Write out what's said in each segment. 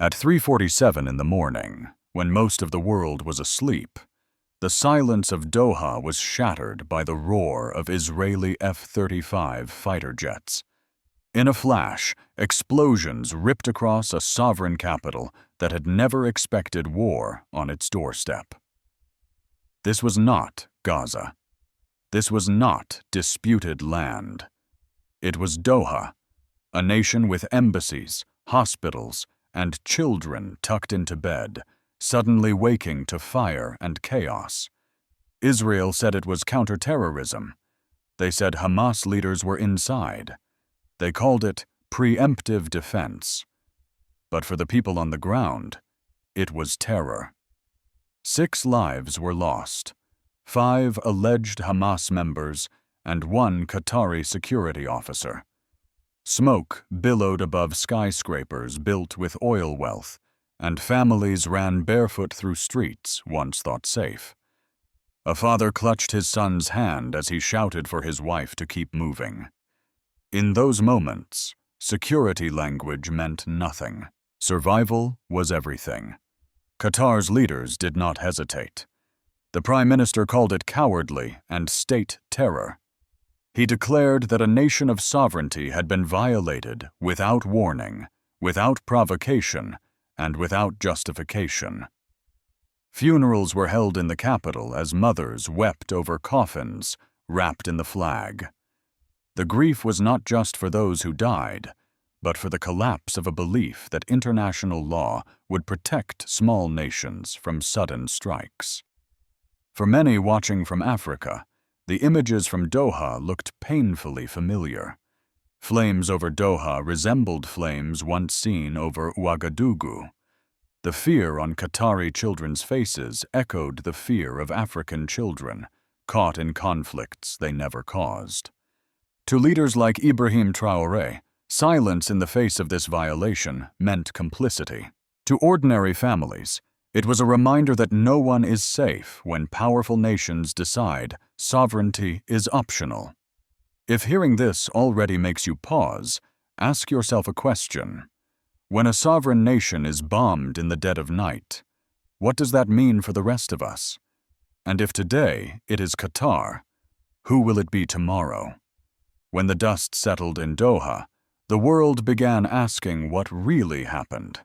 At 3:47 in the morning, when most of the world was asleep, the silence of Doha was shattered by the roar of Israeli F-35 fighter jets. In a flash, explosions ripped across a sovereign capital that had never expected war on its doorstep. This was not Gaza. This was not disputed land. It was Doha, a nation with embassies, hospitals, and children tucked into bed, suddenly waking to fire and chaos. Israel said it was counterterrorism. They said Hamas leaders were inside. They called it preemptive defense. But for the people on the ground, it was terror. 6 lives were lost, 5 alleged Hamas members, and 1 Qatari security officer. Smoke billowed above skyscrapers built with oil wealth, and families ran barefoot through streets once thought safe. A father clutched his son's hand as he shouted for his wife to keep moving. In those moments, security language meant nothing. Survival was everything. Qatar's leaders did not hesitate. The Prime Minister called it cowardly and state terror. He declared that a nation of sovereignty had been violated without warning, without provocation, and without justification. Funerals were held in the capital as mothers wept over coffins wrapped in the flag. The grief was not just for those who died, but for the collapse of a belief that international law would protect small nations from sudden strikes. For many watching from Africa, the images from Doha looked painfully familiar. Flames over Doha resembled flames once seen over Ouagadougou. The fear on Qatari children's faces echoed the fear of African children, caught in conflicts they never caused. To leaders like Ibrahim Traoré, silence in the face of this violation meant complicity. To ordinary families, it was a reminder that no one is safe when powerful nations decide sovereignty is optional. If hearing this already makes you pause, ask yourself a question. When a sovereign nation is bombed in the dead of night, what does that mean for the rest of us? And if today it is Qatar, who will it be tomorrow? When the dust settled in Doha, the world began asking what really happened.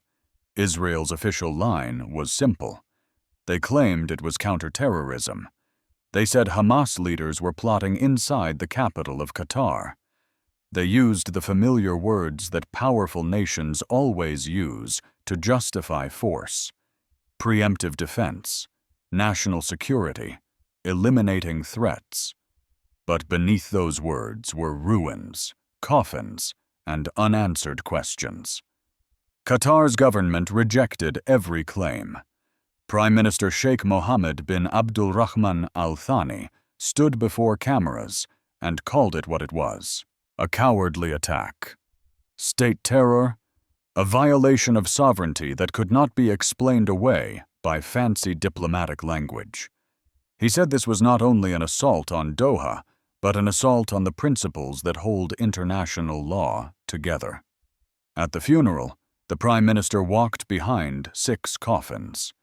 Israel's official line was simple. They claimed it was counterterrorism. They said Hamas leaders were plotting inside the capital of Qatar. They used the familiar words that powerful nations always use to justify force: preemptive defense, national security, eliminating threats. But beneath those words were ruins, coffins, and unanswered questions. Qatar's government rejected every claim. Prime Minister Sheikh Mohammed bin Abdulrahman Al Thani stood before cameras and called it what it was: a cowardly attack. State terror, a violation of sovereignty that could not be explained away by fancy diplomatic language. He said this was not only an assault on Doha, but an assault on the principles that hold international law together. At the funeral, the Prime Minister walked behind 6 coffins.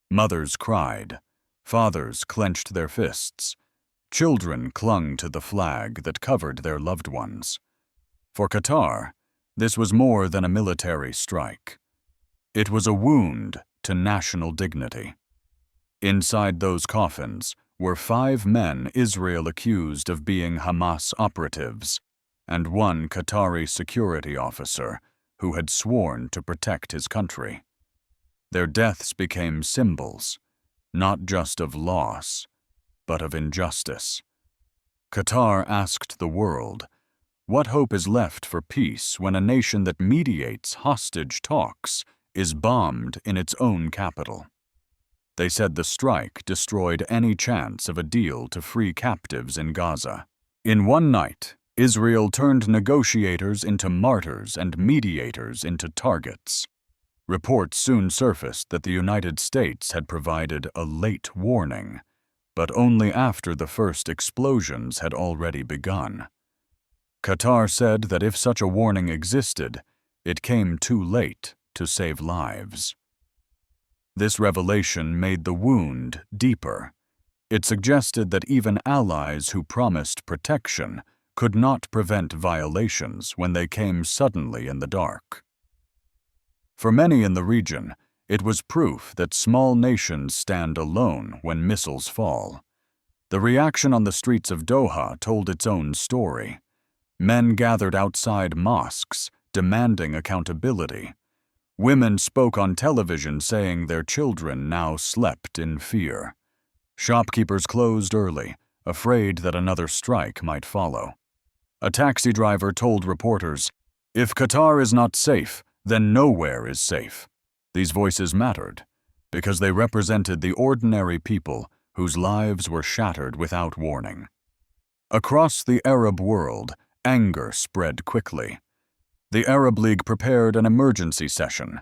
Mothers cried. Fathers clenched their fists. Children clung to the flag that covered their loved ones. For Qatar, this was more than a military strike. It was a wound to national dignity. Inside those coffins were 5 men Israel accused of being Hamas operatives, and 1 Qatari security officer who had sworn to protect his country. Their deaths became symbols, not just of loss, but of injustice. Qatar asked the world, what hope is left for peace when a nation that mediates hostage talks is bombed in its own capital? They said the strike destroyed any chance of a deal to free captives in Gaza. In one night, Israel turned negotiators into martyrs and mediators into targets. Reports soon surfaced that the United States had provided a late warning, but only after the first explosions had already begun. Qatar said that if such a warning existed, it came too late to save lives. This revelation made the wound deeper. It suggested that even allies who promised protection could not prevent violations when they came suddenly in the dark. For many in the region, it was proof that small nations stand alone when missiles fall. The reaction on the streets of Doha told its own story. Men gathered outside mosques, demanding accountability. Women spoke on television saying their children now slept in fear. Shopkeepers closed early, afraid that another strike might follow. A taxi driver told reporters, "If Qatar is not safe, then nowhere is safe." These voices mattered because they represented the ordinary people whose lives were shattered without warning. Across the Arab world, anger spread quickly. The Arab League prepared an emergency session.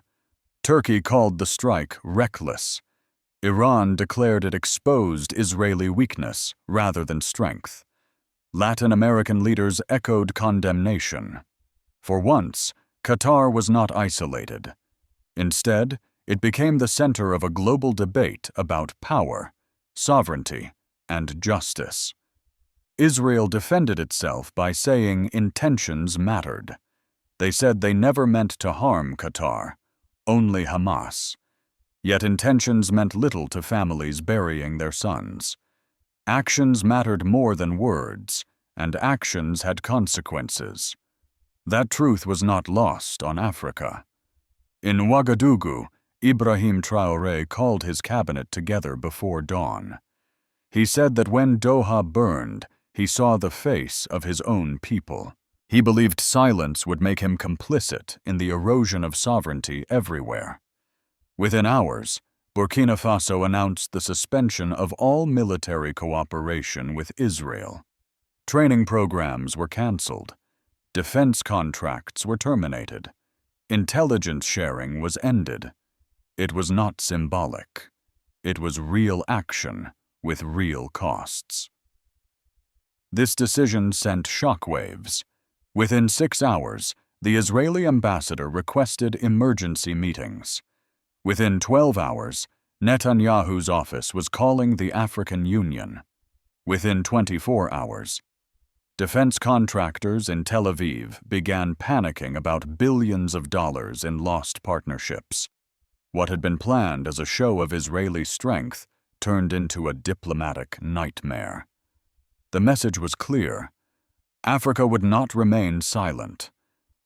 Turkey called the strike reckless. Iran declared it exposed Israeli weakness rather than strength. Latin American leaders echoed condemnation. For once, Qatar was not isolated. Instead, it became the center of a global debate about power, sovereignty, and justice. Israel defended itself by saying intentions mattered. They said they never meant to harm Qatar, only Hamas. Yet intentions meant little to families burying their sons. Actions mattered more than words, and actions had consequences. That truth was not lost on Africa. In Ouagadougou, Ibrahim Traoré called his cabinet together before dawn. He said that when Doha burned, he saw the face of his own people. He believed silence would make him complicit in the erosion of sovereignty everywhere. Within hours, Burkina Faso announced the suspension of all military cooperation with Israel. Training programs were canceled. Defense contracts were terminated. Intelligence sharing was ended. It was not symbolic. It was real action with real costs. This decision sent shockwaves. Within 6 hours, the Israeli ambassador requested emergency meetings. Within 12 hours, Netanyahu's office was calling the African Union. Within 24 hours, defense contractors in Tel Aviv began panicking about billions of dollars in lost partnerships. What had been planned as a show of Israeli strength turned into a diplomatic nightmare. The message was clear. Africa would not remain silent.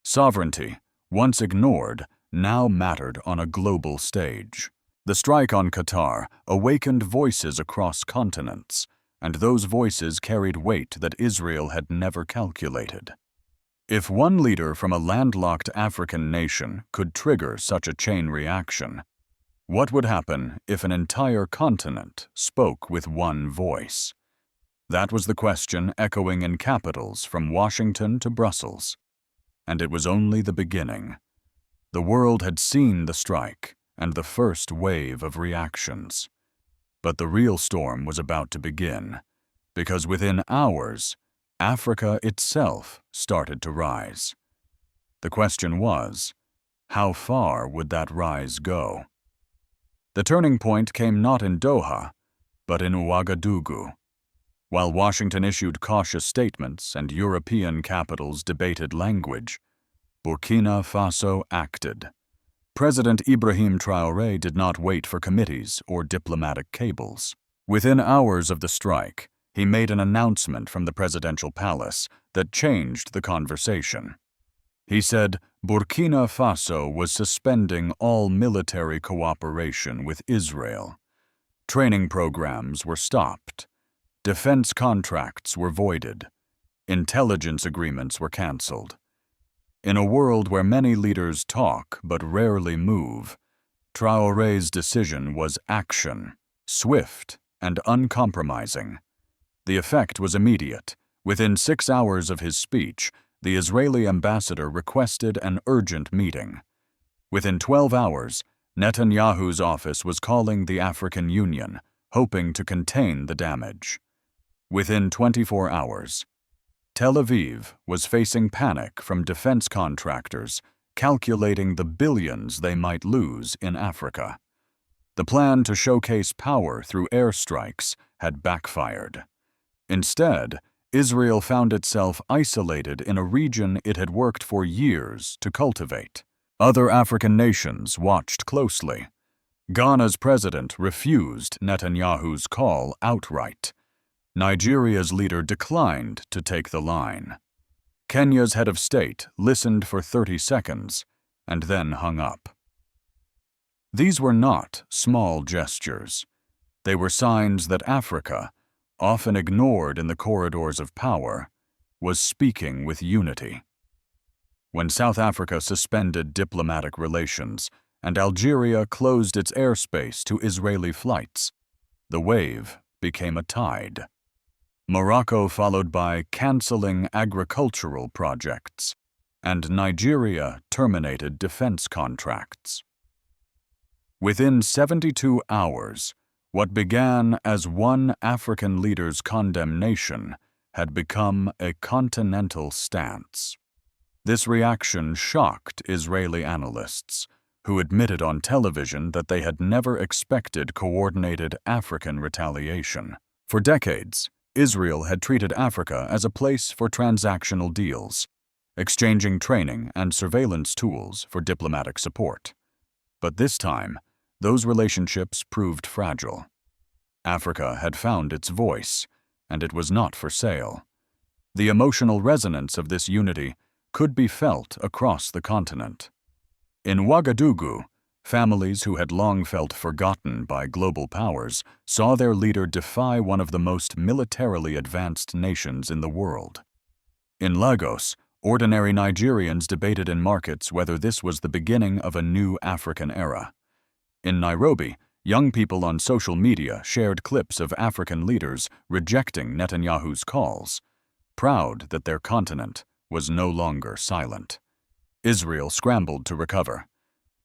Sovereignty, once ignored, now mattered on a global stage. The strike on Qatar awakened voices across continents, and those voices carried weight that Israel had never calculated. If one leader from a landlocked African nation could trigger such a chain reaction, what would happen if an entire continent spoke with one voice? That was the question echoing in capitals from Washington to Brussels. And it was only the beginning. The world had seen the strike and the first wave of reactions. But the real storm was about to begin, because within hours, Africa itself started to rise. The question was, how far would that rise go? The turning point came not in Doha, but in Ouagadougou. While Washington issued cautious statements and European capitals debated language, Burkina Faso acted. President Ibrahim Traoré did not wait for committees or diplomatic cables. Within hours of the strike, he made an announcement from the presidential palace that changed the conversation. He said Burkina Faso was suspending all military cooperation with Israel. Training programs were stopped. Defense contracts were voided. Intelligence agreements were canceled. In a world where many leaders talk but rarely move, Traoré's decision was action, swift and uncompromising. The effect was immediate. Within 6 hours of his speech, the Israeli ambassador requested an urgent meeting. Within 12 hours, Netanyahu's office was calling the African Union, hoping to contain the damage. Within 24 hours, Tel Aviv was facing panic from defense contractors calculating the billions they might lose in Africa. The plan to showcase power through airstrikes had backfired. Instead, Israel found itself isolated in a region it had worked for years to cultivate. Other African nations watched closely. Ghana's president refused Netanyahu's call outright. Nigeria's leader declined to take the line. Kenya's head of state listened for 30 seconds and then hung up. These were not small gestures. They were signs that Africa, often ignored in the corridors of power, was speaking with unity. When South Africa suspended diplomatic relations and Algeria closed its airspace to Israeli flights, the wave became a tide. Morocco followed by canceling agricultural projects, and Nigeria terminated defense contracts. Within 72 hours, what began as one African leader's condemnation had become a continental stance. This reaction shocked Israeli analysts, who admitted on television that they had never expected coordinated African retaliation. For decades, Israel had treated Africa as a place for transactional deals, exchanging training and surveillance tools for diplomatic support. But this time, those relationships proved fragile. Africa had found its voice, and it was not for sale. The emotional resonance of this unity could be felt across the continent. In Ouagadougou, families who had long felt forgotten by global powers saw their leader defy one of the most militarily advanced nations in the world. In Lagos, ordinary Nigerians debated in markets whether this was the beginning of a new African era. In Nairobi, young people on social media shared clips of African leaders rejecting Netanyahu's calls, proud that their continent was no longer silent. Israel scrambled to recover.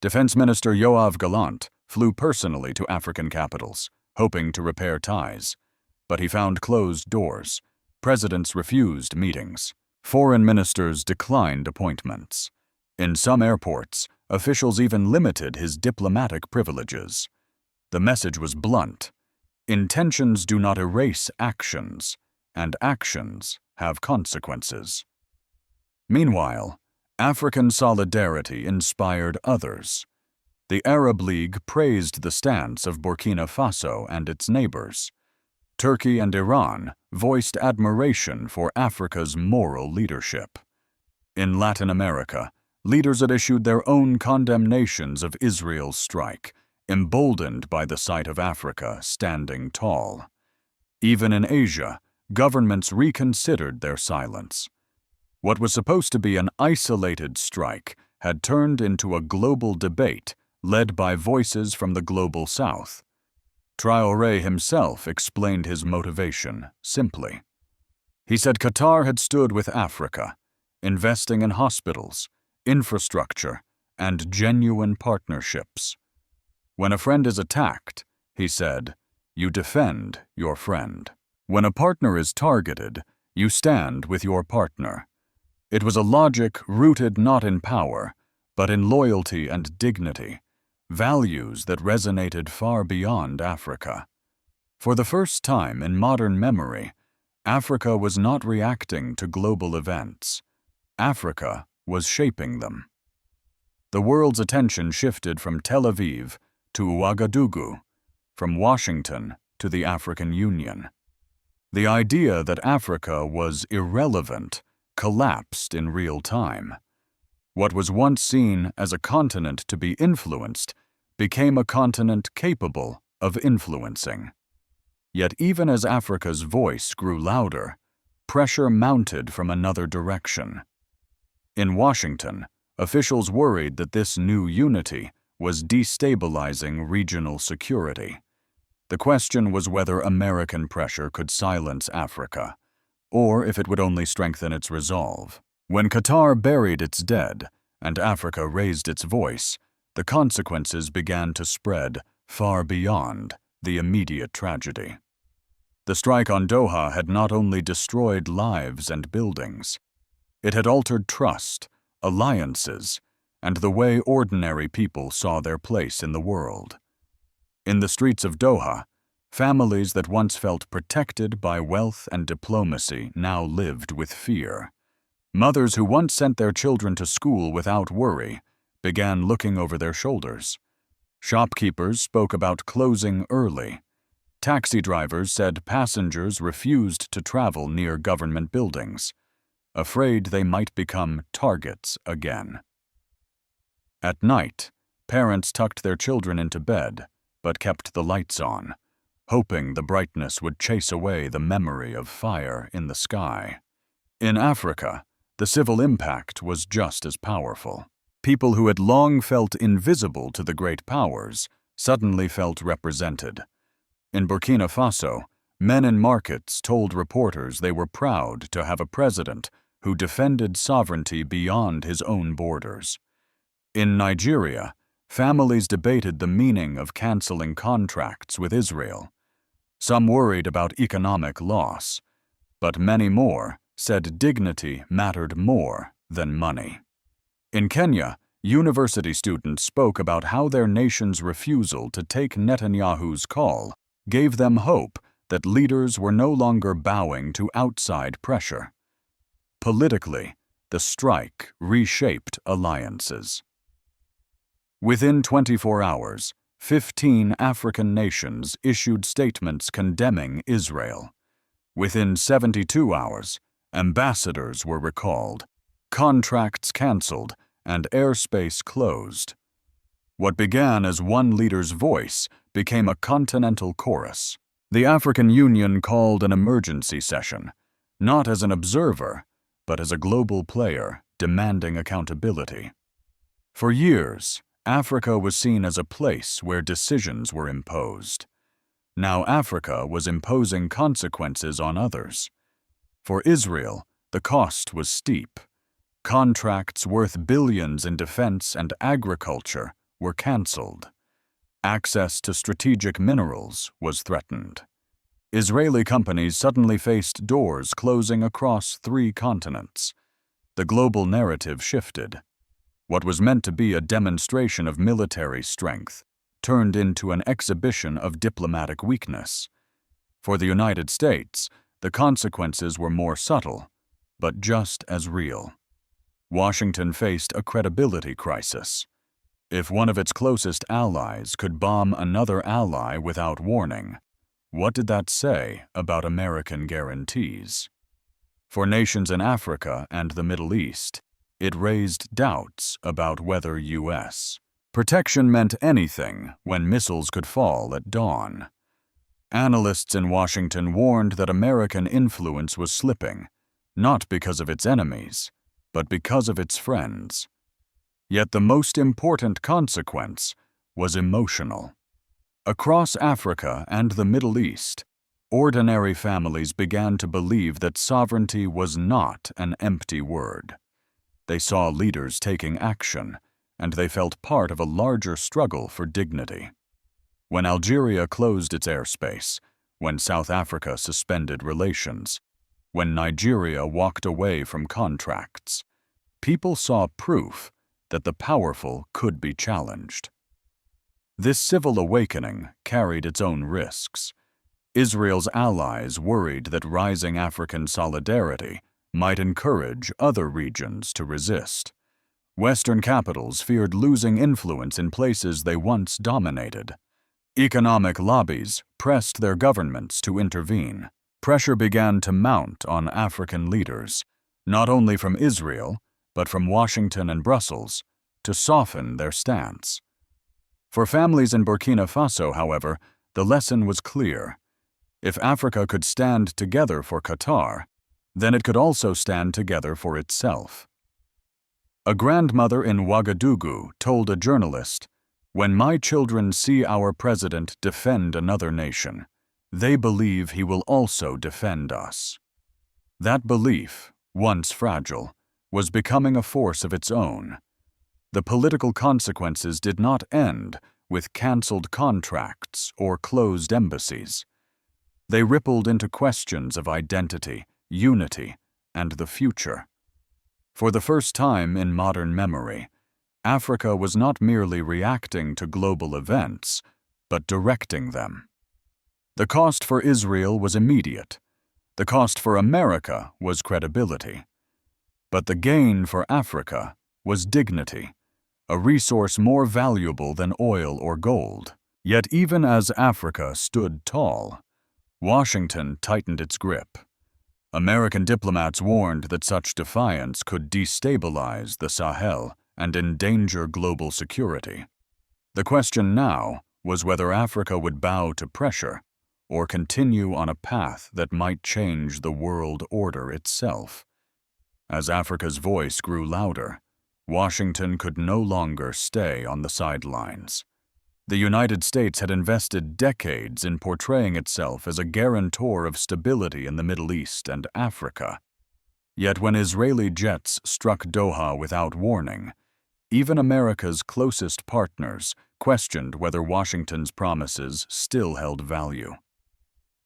Defense Minister Yoav Gallant flew personally to African capitals, hoping to repair ties. But he found closed doors. Presidents refused meetings. Foreign ministers declined appointments. In some airports, officials even limited his diplomatic privileges. The message was blunt. Intentions do not erase actions, and actions have consequences. Meanwhile, African solidarity inspired others. The Arab League praised the stance of Burkina Faso and its neighbors. Turkey and Iran voiced admiration for Africa's moral leadership. In Latin America, leaders had issued their own condemnations of Israel's strike, emboldened by the sight of Africa standing tall. Even in Asia, governments reconsidered their silence. What was supposed to be an isolated strike had turned into a global debate led by voices from the global south. Traoré himself explained his motivation simply. He said Qatar had stood with Africa, investing in hospitals, infrastructure, and genuine partnerships. When a friend is attacked, he said, you defend your friend. When a partner is targeted, you stand with your partner. It was a logic rooted not in power, but in loyalty and dignity, values that resonated far beyond Africa. For the first time in modern memory, Africa was not reacting to global events. Africa was shaping them. The world's attention shifted from Tel Aviv to Ouagadougou, from Washington to the African Union. The idea that Africa was irrelevant collapsed in real time. What was once seen as a continent to be influenced became a continent capable of influencing. Yet even as Africa's voice grew louder, pressure mounted from another direction. In Washington, officials worried that this new unity was destabilizing regional security. The question was whether American pressure could silence Africa, or if it would only strengthen its resolve. When Qatar buried its dead and Africa raised its voice, the consequences began to spread far beyond the immediate tragedy. The strike on Doha had not only destroyed lives and buildings, it had altered trust, alliances, and the way ordinary people saw their place in the world. In the streets of Doha, families that once felt protected by wealth and diplomacy now lived with fear. Mothers who once sent their children to school without worry began looking over their shoulders. Shopkeepers spoke about closing early. Taxi drivers said passengers refused to travel near government buildings, afraid they might become targets again. At night, parents tucked their children into bed, but kept the lights on, hoping the brightness would chase away the memory of fire in the sky. In Africa, the civil impact was just as powerful. People who had long felt invisible to the great powers suddenly felt represented. In Burkina Faso, men in markets told reporters they were proud to have a president who defended sovereignty beyond his own borders. In Nigeria, families debated the meaning of canceling contracts with Israel. Some worried about economic loss, but many more said dignity mattered more than money. In Kenya, university students spoke about how their nation's refusal to take Netanyahu's call gave them hope that leaders were no longer bowing to outside pressure. Politically, the strike reshaped alliances. Within 24 hours, 15 African nations issued statements condemning Israel. Within 72 hours, ambassadors were recalled, contracts canceled, and airspace closed. What began as one leader's voice became a continental chorus. The African Union called an emergency session, not as an observer, but as a global player demanding accountability. For years, Africa was seen as a place where decisions were imposed. Now Africa was imposing consequences on others. For Israel, the cost was steep. Contracts worth billions in defense and agriculture were canceled. Access to strategic minerals was threatened. Israeli companies suddenly faced doors closing across 3 continents. The global narrative shifted. What was meant to be a demonstration of military strength turned into an exhibition of diplomatic weakness. For the United States, the consequences were more subtle, but just as real. Washington faced a credibility crisis. If one of its closest allies could bomb another ally without warning, what did that say about American guarantees? For nations in Africa and the Middle East, it raised doubts about whether U.S. protection meant anything when missiles could fall at dawn. Analysts in Washington warned that American influence was slipping, not because of its enemies, but because of its friends. Yet the most important consequence was emotional. Across Africa and the Middle East, ordinary families began to believe that sovereignty was not an empty word. They saw leaders taking action, and they felt part of a larger struggle for dignity. When Algeria closed its airspace, when South Africa suspended relations, when Nigeria walked away from contracts, people saw proof that the powerful could be challenged. This civil awakening carried its own risks. Israel's allies worried that rising African solidarity might encourage other regions to resist. Western capitals feared losing influence in places they once dominated. Economic lobbies pressed their governments to intervene. Pressure began to mount on African leaders, not only from Israel, but from Washington and Brussels, to soften their stance. For families in Burkina Faso, however, the lesson was clear. If Africa could stand together for Qatar, then it could also stand together for itself. A grandmother in Ouagadougou told a journalist, "When my children see our president defend another nation, they believe he will also defend us." That belief, once fragile, was becoming a force of its own. The political consequences did not end with canceled contracts or closed embassies. They rippled into questions of identity, unity, and the future. For the first time in modern memory, Africa was not merely reacting to global events, but directing them. The cost for Israel was immediate. The cost for America was credibility. But the gain for Africa was dignity, a resource more valuable than oil or gold. Yet even as Africa stood tall, Washington tightened its grip. American diplomats warned that such defiance could destabilize the Sahel and endanger global security. The question now was whether Africa would bow to pressure or continue on a path that might change the world order itself. As Africa's voice grew louder, Washington could no longer stay on the sidelines. The United States had invested decades in portraying itself as a guarantor of stability in the Middle East and Africa. Yet when Israeli jets struck Doha without warning, even America's closest partners questioned whether Washington's promises still held value.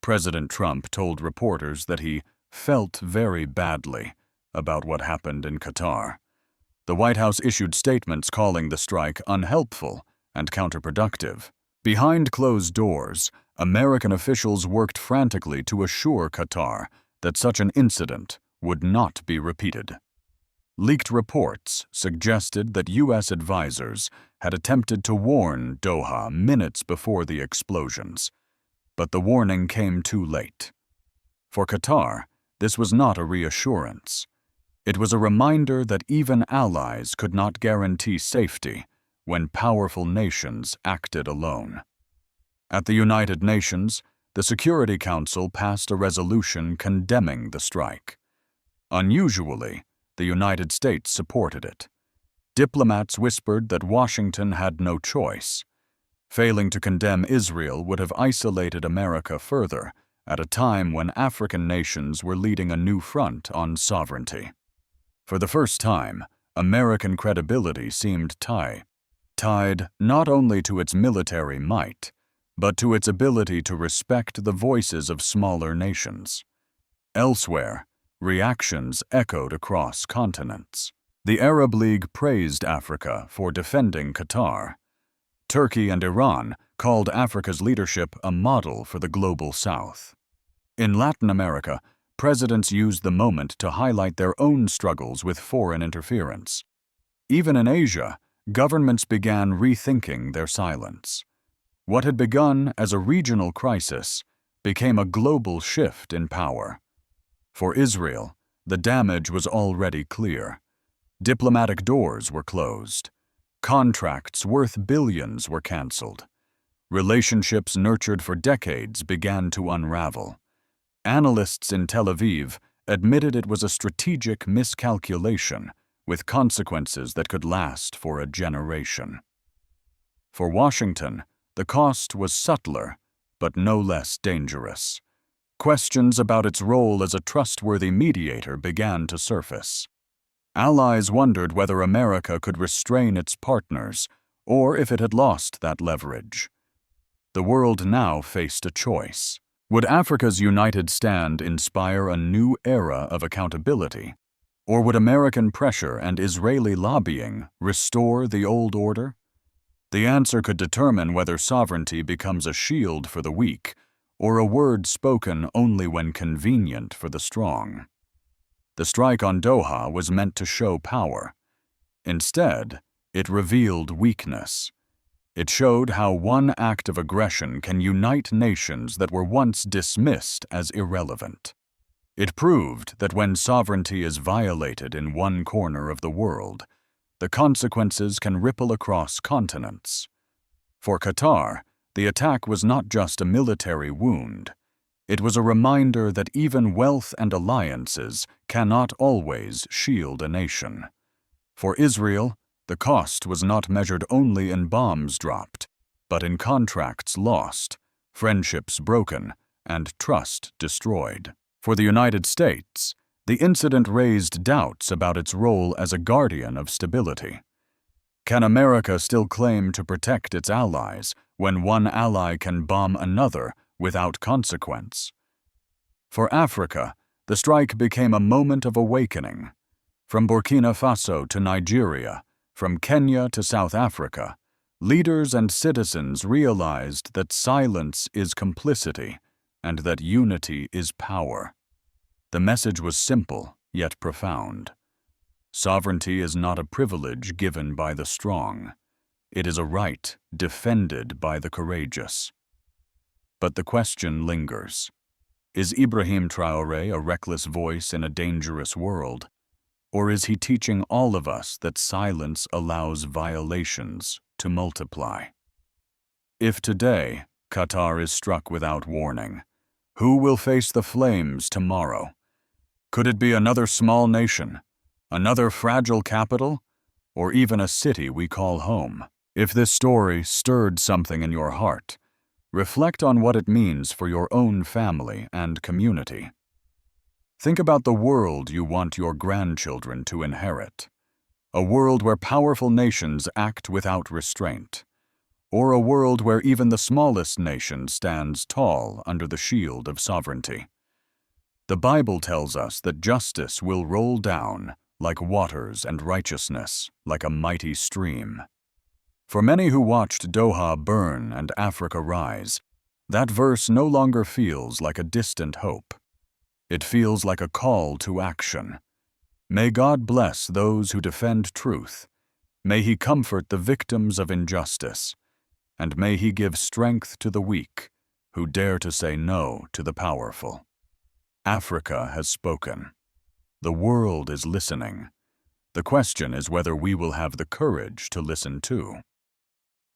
President Trump told reporters that he felt very badly about what happened in Qatar. The White House issued statements calling the strike unhelpful and counterproductive. Behind closed doors, American officials worked frantically to assure Qatar that such an incident would not be repeated. Leaked reports suggested that U.S. advisors had attempted to warn Doha minutes before the explosions, but the warning came too late. For Qatar, this was not a reassurance. It was a reminder that even allies could not guarantee safety when powerful nations acted alone. At the United Nations, the Security Council passed a resolution condemning the strike. Unusually, the United States supported it. Diplomats whispered that Washington had no choice. Failing to condemn Israel would have isolated America further at a time when African nations were leading a new front on sovereignty. For the first time, American credibility seemed tied not only to its military might, but to its ability to respect the voices of smaller nations. Elsewhere, reactions echoed across continents. The Arab League praised Africa for defending Qatar. Turkey and Iran called Africa's leadership a model for the global South. In Latin America, presidents used the moment to highlight their own struggles with foreign interference. Even in Asia, governments began rethinking their silence. What had begun as a regional crisis became a global shift in power. For Israel, the damage was already clear. Diplomatic doors were closed. Contracts worth billions were canceled. Relationships nurtured for decades began to unravel. Analysts in Tel Aviv admitted it was a strategic miscalculation with consequences that could last for a generation. For Washington, the cost was subtler, but no less dangerous. Questions about its role as a trustworthy mediator began to surface. Allies wondered whether America could restrain its partners, or if it had lost that leverage. The world now faced a choice. Would Africa's united stand inspire a new era of accountability? Or would American pressure and Israeli lobbying restore the old order? The answer could determine whether sovereignty becomes a shield for the weak, or a word spoken only when convenient for the strong. The strike on Doha was meant to show power. Instead, it revealed weakness. It showed how one act of aggression can unite nations that were once dismissed as irrelevant. It proved that when sovereignty is violated in one corner of the world, the consequences can ripple across continents. For Qatar, the attack was not just a military wound. It was a reminder that even wealth and alliances cannot always shield a nation. For Israel, the cost was not measured only in bombs dropped, but in contracts lost, friendships broken, and trust destroyed. For the United States, the incident raised doubts about its role as a guardian of stability. Can America still claim to protect its allies when one ally can bomb another without consequence? For Africa, the strike became a moment of awakening. From Burkina Faso to Nigeria, From Kenya to South Africa, leaders and citizens realized that silence is complicity and that unity is power. The message was simple, yet profound. Sovereignty is not a privilege given by the strong. It is a right defended by the courageous. But the question lingers. Is Ibrahim Traoré a reckless voice in a dangerous world? Or is he teaching all of us that silence allows violations to multiply? If today Qatar is struck without warning, who will face the flames tomorrow? Could it be another small nation, another fragile capital, or even a city we call home? If this story stirred something in your heart, reflect on what it means for your own family and community. Think about the world you want your grandchildren to inherit. A world where powerful nations act without restraint. Or a world where even the smallest nation stands tall under the shield of sovereignty. The Bible tells us that justice will roll down like waters and righteousness like a mighty stream. For many who watched Doha burn and Africa rise, that verse no longer feels like a distant hope. It feels like a call to action. May God bless those who defend truth. May He comfort the victims of injustice. And may He give strength to the weak who dare to say no to the powerful. Africa has spoken. The world is listening. The question is whether we will have the courage to listen too.